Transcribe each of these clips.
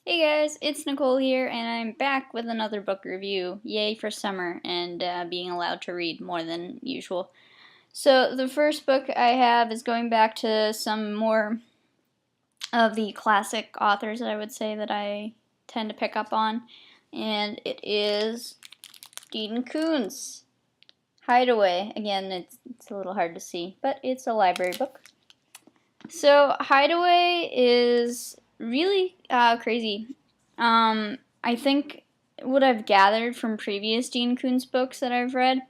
Hey guys, it's Nicole here, and I'm back with another book review. Yay for summer and being allowed to read more than usual. So, the first book I have is going back to some more of the classic authors that I would say that I tend to pick up on, and it is Dean Koontz, Hideaway. Again, it's a little hard to see, but it's a library book. So, Hideaway is really crazy. I think what I've gathered from previous Dean Koontz books that I've read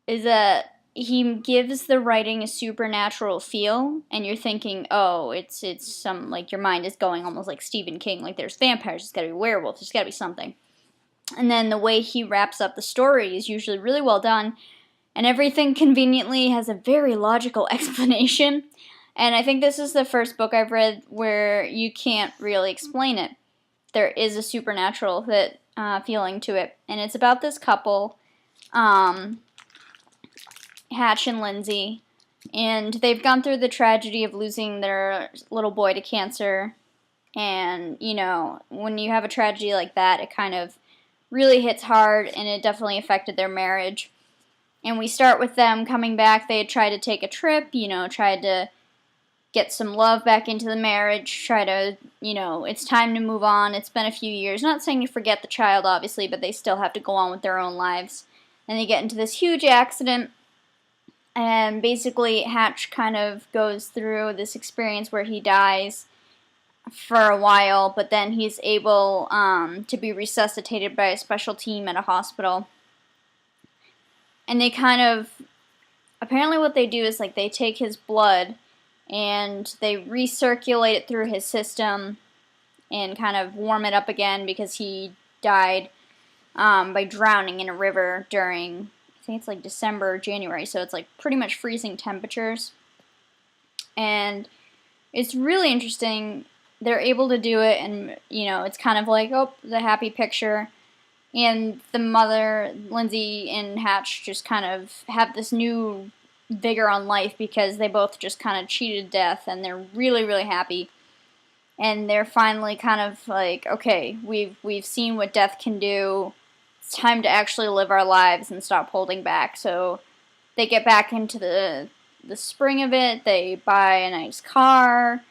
is that he gives the writing a supernatural feel, and you're thinking, oh, it's some, like, your mind is going almost like Stephen King, like there's vampires, there's gotta be werewolves, there's gotta be something. And then the way he wraps up the story is usually really well done, and everything conveniently has a very logical explanation. And I think this is the first book I've read where you can't really explain it. There is a supernatural feeling to it, and it's about this couple, Hatch and Lindsay, and they've gone through the tragedy of losing their little boy to cancer. And you know, when you have a tragedy like that, it kind of really hits hard, and it definitely affected their marriage. And we start with them coming back. They had tried to take a trip, tried to get some love back into the marriage, try to, it's time to move on. It's been a few years. Not saying you forget the child, obviously, but they still have to go on with their own lives. And they get into this huge accident, and basically Hatch kind of goes through this experience where he dies for a while, but then he's able to be resuscitated by a special team at a hospital. And they kind of, apparently what they do is, like, they take his blood and they recirculate it through his system and kind of warm it up again, because he died by drowning in a river during, I think it's like December or January, so it's like pretty much freezing temperatures. And it's really interesting. They're able to do it, and it's kind of like, oh, the happy picture. And the mother, Lindsay and Hatch, just kind of have this new vigor on life because they both just kind of cheated death, and they're really, really happy. And they're finally kind of like, okay, we've seen what death can do. It's time to actually live our lives and stop holding back. So they get back into the spring of it. They buy a nice car.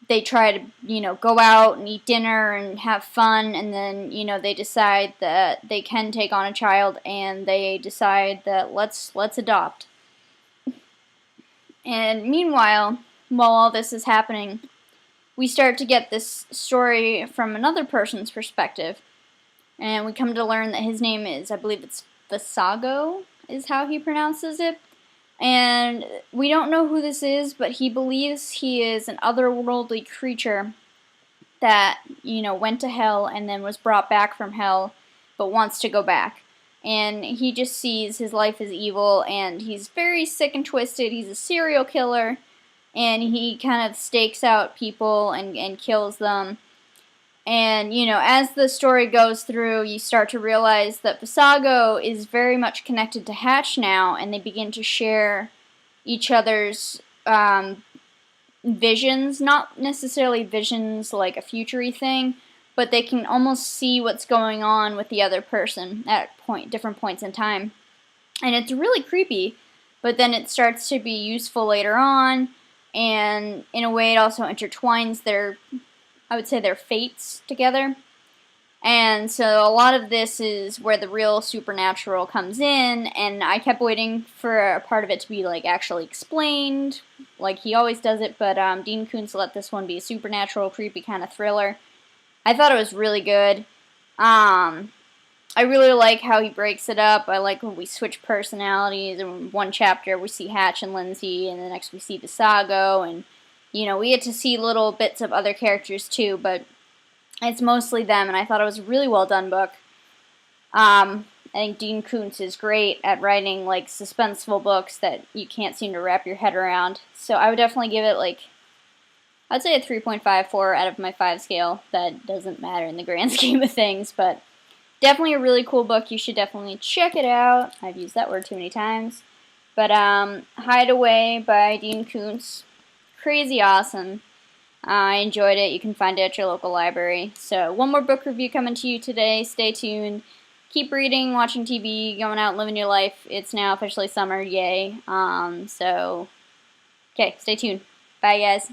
They try to, go out and eat dinner and have fun, and then, they decide that they can take on a child, and they decide that let's adopt. And meanwhile, while all this is happening, we start to get this story from another person's perspective. And we come to learn that his name is, I believe it's Visago, is how he pronounces it. And we don't know who this is, but he believes he is an otherworldly creature that, went to hell and then was brought back from hell, but wants to go back. And he just sees his life as evil, and he's very sick and twisted. He's a serial killer, and he kind of stakes out people and kills them. And, as the story goes through, you start to realize that Visago is very much connected to Hatch now, and they begin to share each other's visions. Not necessarily visions like a future-y thing, but they can almost see what's going on with the other person at different points in time. And it's really creepy, but then it starts to be useful later on, and in a way it also intertwines their fates together. And so a lot of this is where the real supernatural comes in, and I kept waiting for a part of it to be, like, actually explained, like he always does it, but Dean Koontz let this one be a supernatural, creepy kind of thriller. I thought it was really good. I really like how he breaks it up. I like when we switch personalities. In one chapter we see Hatch and Lindsay, and the next we see Visago, and we get to see little bits of other characters too, but it's mostly them, and I thought it was a really well done book. I think Dean Koontz is great at writing, like, suspenseful books that you can't seem to wrap your head around. So I would definitely give it, like, I'd say a 3.54 out of my 5 scale. That doesn't matter in the grand scheme of things, but definitely a really cool book. You should definitely check it out. I've used that word too many times. But Hideaway by Dean Koontz, crazy awesome. I enjoyed it. You can find it at your local library. So one more book review coming to you today. Stay tuned. Keep reading, watching TV, going out and living your life. It's now officially summer. Yay. Okay, stay tuned. Bye, guys.